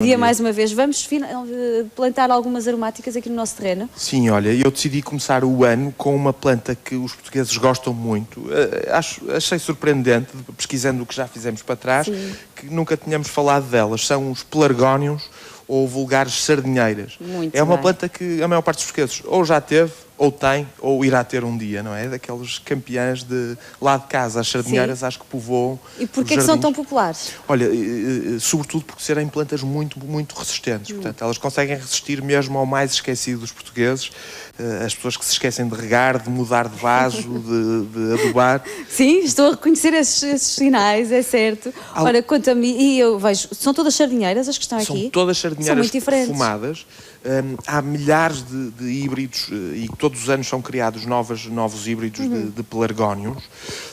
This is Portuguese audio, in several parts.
Dia mais uma vez, vamos plantar algumas aromáticas aqui no nosso terreno? Sim, olha, eu decidi começar o ano com uma planta que os portugueses gostam muito. Achei surpreendente, pesquisando o que já fizemos para trás, Sim. que nunca tínhamos falado delas. São os pelargónios ou vulgares sardinheiras. Muito é uma bem. planta que a maior parte dos portugueses ou já teve, ou tem, ou irá ter um dia, não é? Daqueles campeãs de lá de casa, as sardinheiras, Sim. acho que povoam. E porquê que são tão populares? Olha, sobretudo porque serem plantas muito resistentes. Portanto, elas conseguem resistir mesmo ao mais esquecido dos portugueses. As pessoas que se esquecem de regar, de mudar de vaso, de adubar. Sim, estou a reconhecer esses sinais, é certo. Olha, quanto a mim, e eu vejo, são todas sardinheiras as que estão aqui? São todas sardinheiras muito diferentes. perfumadas. Há milhares de híbridos e todos os anos são criados novos híbridos de pelargónios.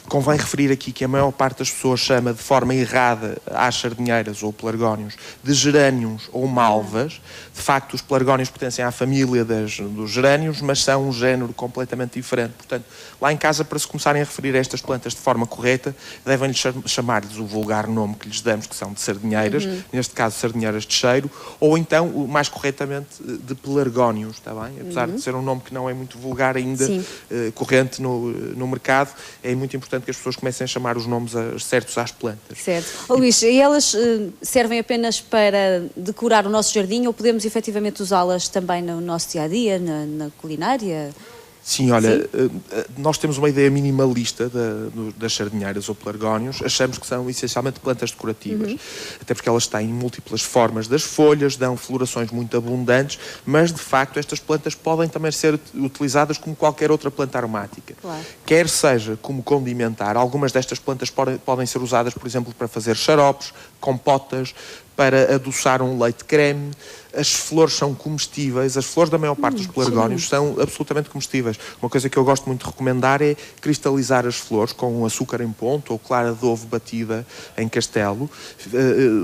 Convém referir aqui que a maior parte das pessoas chama de forma errada às sardinheiras ou pelargónios de gerânios ou malvas. De facto, os pelargónios pertencem à família dos gerânios, mas são um género completamente diferente. Portanto, lá em casa, para se começarem a referir a estas plantas de forma correta, devem-lhes chamar-lhes o vulgar nome que lhes damos, que são de sardinheiras, neste caso sardinheiras de cheiro, ou então, mais corretamente, de pelargónios, está bem? Apesar de ser um nome que não é muito vulgar ainda, corrente no mercado, é muito importante que as pessoas comecem a chamar os nomes certos às plantas. Certo. Luís, e elas servem apenas para decorar o nosso jardim ou podemos efetivamente usá-las também no nosso dia-a-dia, na culinária? Sim, olha, nós temos uma ideia minimalista das sardinheiras ou pelargónios. Achamos que são essencialmente plantas decorativas, até porque elas têm múltiplas formas das folhas, dão florações muito abundantes, mas de facto estas plantas podem também ser utilizadas como qualquer outra planta aromática. Claro. Quer seja como condimentar, algumas destas plantas podem ser usadas, por exemplo, para fazer xaropes, compotas, para adoçar um leite creme. As flores são comestíveis, as flores da maior parte dos pelargónios são absolutamente comestíveis. Uma coisa que eu gosto muito de recomendar é cristalizar as flores com um açúcar em ponto ou clara de ovo batida em castelo.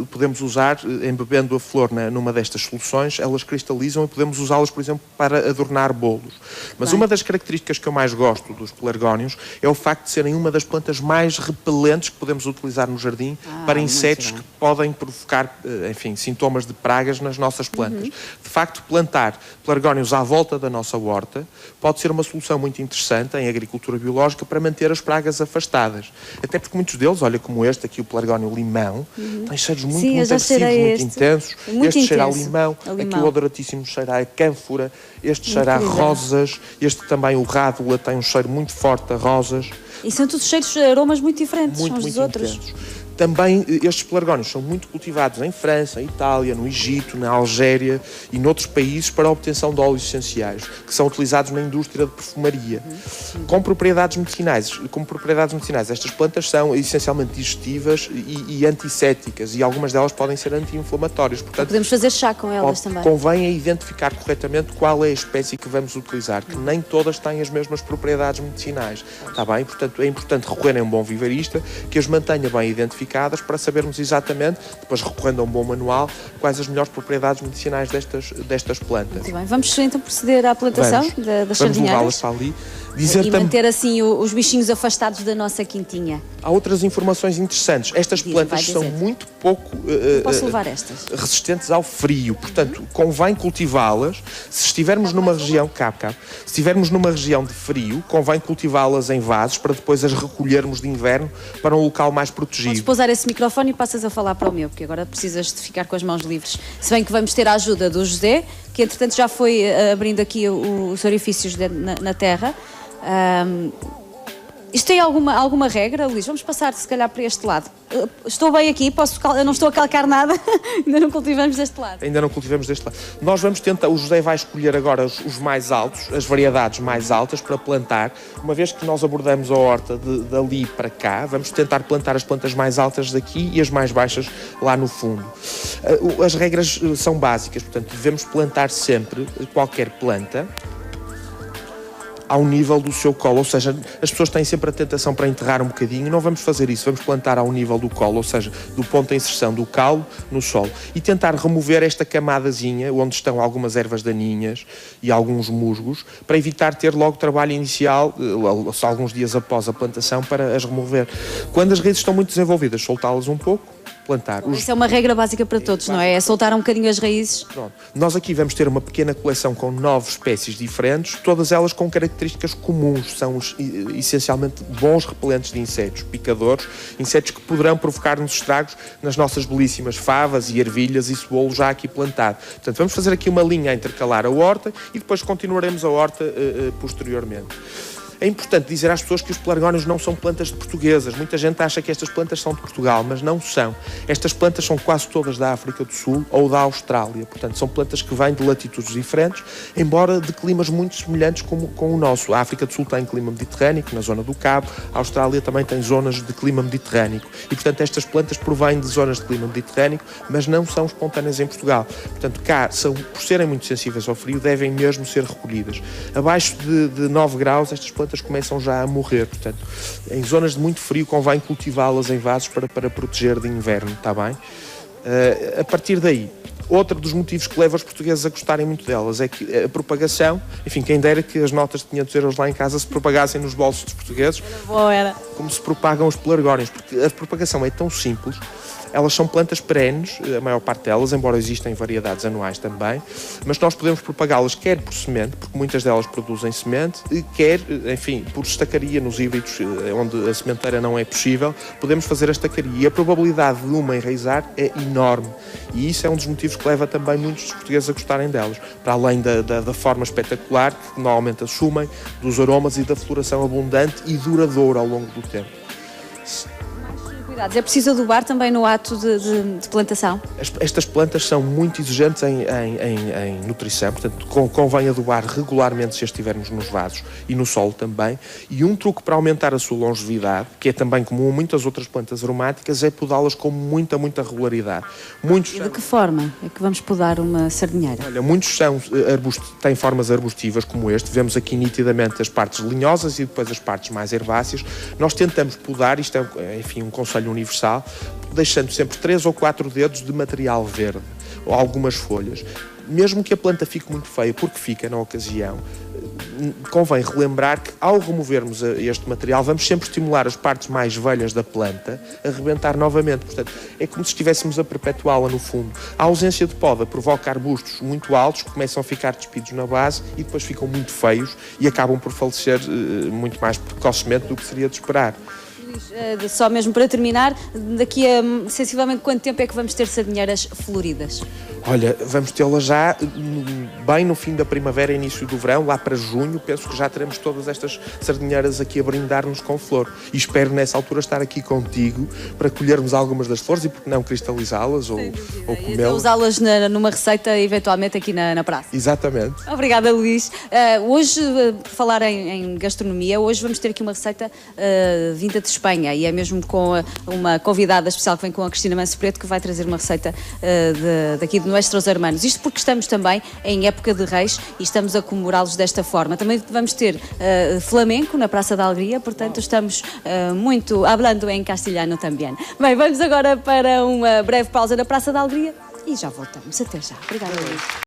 Podemos usar, embebendo a flor numa destas soluções, elas cristalizam e podemos usá-las, por exemplo, para adornar bolos. Mas uma das características que eu mais gosto dos pelargónios é o facto de serem uma das plantas mais repelentes que podemos utilizar no jardim para insetos que podem provocar, enfim, sintomas de pragas nas nossas plantas. De facto, plantar pelargónios à volta da nossa horta pode ser uma solução muito interessante em agricultura biológica para manter as pragas afastadas. Até porque muitos deles, olha como este aqui, o pelargónio limão, tem cheiros muito agressivos, muito intensos. Este cheira a limão, aqui o odoratíssimo cheira a cânfora, este cheira a rosas, este também, o rádula, tem um cheiro muito forte a rosas. E são todos cheiros, aromas muito diferentes uns dos outros. Intensos. Também estes pelargónios são muito cultivados em França, em Itália, no Egito, na Algéria e noutros países para a obtenção de óleos essenciais, que são utilizados na indústria de perfumaria. Como propriedades medicinais, estas plantas são essencialmente digestivas e antissépticas e algumas delas podem ser anti-inflamatórias. Portanto, podemos fazer chá com elas também. Convém identificar corretamente qual é a espécie que vamos utilizar, que nem todas têm as mesmas propriedades medicinais. Está bem? Portanto, é importante recorrer a um bom viveirista que as mantenha bem identificadas para sabermos exatamente, depois recorrendo a um bom manual, quais as melhores propriedades medicinais destas plantas. Muito bem. Vamos então proceder à plantação das sardinheiras? Vamos levá-las para ali. E manter assim os bichinhos afastados da nossa quintinha. Há outras informações interessantes. Estas plantas são muito pouco Posso levar estas? resistentes ao frio. Portanto, convém cultivá-las. Se estivermos numa região... Se estivermos numa região de frio, convém cultivá-las em vasos para depois as recolhermos de inverno para um local mais protegido. Podes pousar esse microfone e passas a falar para o meu, porque agora precisas de ficar com as mãos livres. Se bem que vamos ter a ajuda do José, que entretanto já foi abrindo aqui os orifícios na terra. Isto tem alguma regra, Luís? Vamos passar, se calhar, para este lado. Estou bem aqui, eu não estou a calcar nada, ainda não cultivamos deste lado. Ainda não cultivamos deste lado. Nós vamos tentar, o José vai escolher agora os mais altos, as variedades mais altas para plantar. Uma vez que nós abordamos a horta dali para cá, vamos tentar plantar as plantas mais altas daqui e as mais baixas lá no fundo. As regras são básicas, portanto, devemos plantar sempre qualquer planta ao nível do seu colo, ou seja, as pessoas têm sempre a tentação para enterrar um bocadinho, não vamos fazer isso, vamos plantar ao nível do colo, ou seja, do ponto de inserção do caule no solo e tentar remover esta camadazinha onde estão algumas ervas daninhas e alguns musgos para evitar ter logo trabalho inicial, alguns dias após a plantação, para as remover. Quando as raízes estão muito desenvolvidas, soltá-las um pouco plantar. Isso é uma regra básica para todos, não é? É soltar um bocadinho as raízes. Pronto. Nós aqui vamos ter uma pequena coleção com 9 espécies diferentes, todas elas com características comuns. São essencialmente bons repelentes de insetos, picadores, insetos que poderão provocar-nos estragos nas nossas belíssimas favas e ervilhas e cebolos já aqui plantado. Portanto, vamos fazer aqui uma linha a intercalar a horta e depois continuaremos a horta posteriormente. É importante dizer às pessoas que os pelargónios não são plantas portuguesas. Muita gente acha que estas plantas são de Portugal, mas não são. Estas plantas são quase todas da África do Sul ou da Austrália. Portanto, são plantas que vêm de latitudes diferentes, embora de climas muito semelhantes com o nosso. A África do Sul tem clima mediterrâneo, na zona do Cabo. A Austrália também tem zonas de clima mediterrâneo. E, portanto, estas plantas provêm de zonas de clima mediterrâneo, mas não são espontâneas em Portugal. Portanto, cá, por serem muito sensíveis ao frio, devem mesmo ser recolhidas. Abaixo de 9 graus, estas plantas começam já a morrer, portanto, em zonas de muito frio convém cultivá-las em vasos para proteger de inverno, está bem? A partir daí, outro dos motivos que leva os portugueses a gostarem muito delas é que a propagação, enfim, quem dera que as notas de 500 euros lá em casa se propagassem nos bolsos dos portugueses, como se propagam os pelargónios, porque a propagação é tão simples. Elas são plantas perenes, a maior parte delas, embora existem variedades anuais também, mas nós podemos propagá-las quer por semente, porque muitas delas produzem semente, quer, enfim, por estacaria nos híbridos, onde a sementeira não é possível, podemos fazer a estacaria. E a probabilidade de uma enraizar é enorme. E isso é um dos motivos que leva também muitos dos portugueses a gostarem delas, para além da forma espetacular que normalmente assumem, dos aromas e da floração abundante e duradoura ao longo do tempo. É preciso adubar também no ato de plantação? Estas plantas são muito exigentes em nutrição, portanto convém adubar regularmente se estivermos nos vasos e no solo também. E um truque para aumentar a sua longevidade, que é também comum a muitas outras plantas aromáticas, é podá-las com muita regularidade. E de que forma é que vamos podar uma sardinheira? Olha, muitos têm formas arbustivas como este. Vemos aqui nitidamente as partes linhosas e depois as partes mais herbáceas. Nós tentamos podar, isto é, enfim, um conselho universal, deixando sempre 3 ou 4 dedos de material verde ou algumas folhas. Mesmo que a planta fique muito feia, porque fica na ocasião, convém relembrar que ao removermos este material vamos sempre estimular as partes mais velhas da planta a rebentar novamente. Portanto, é como se estivéssemos a perpetuá-la no fundo. A ausência de poda provoca arbustos muito altos que começam a ficar despidos na base e depois ficam muito feios e acabam por falecer muito mais precocemente do que seria de esperar. Só mesmo para terminar, daqui a sensivelmente quanto tempo é que vamos ter sardinheiras floridas? Olha, vamos tê-las já bem no fim da primavera, início do verão, lá para junho, penso que já teremos todas estas sardinheiras aqui a brindar-nos com flor. E espero nessa altura estar aqui contigo para colhermos algumas das flores e porque não cristalizá-las ou comê-las. Usá-las numa receita eventualmente aqui na praça. Exatamente. Obrigada, Luís. Hoje, por falar em gastronomia, hoje vamos ter aqui uma receita vinda de Espanha e é mesmo com uma convidada especial que vem com a Cristina Manso Preto que vai trazer uma receita daqui de Nuestros Hermanos. Isto porque estamos também em época de Reis e estamos a comemorá-los desta forma. Também vamos ter flamenco na Praça da Alegria, portanto estamos muito hablando em castelhano também. Bem, vamos agora para uma breve pausa na Praça da Alegria e já voltamos. Até já. Obrigada, Luís.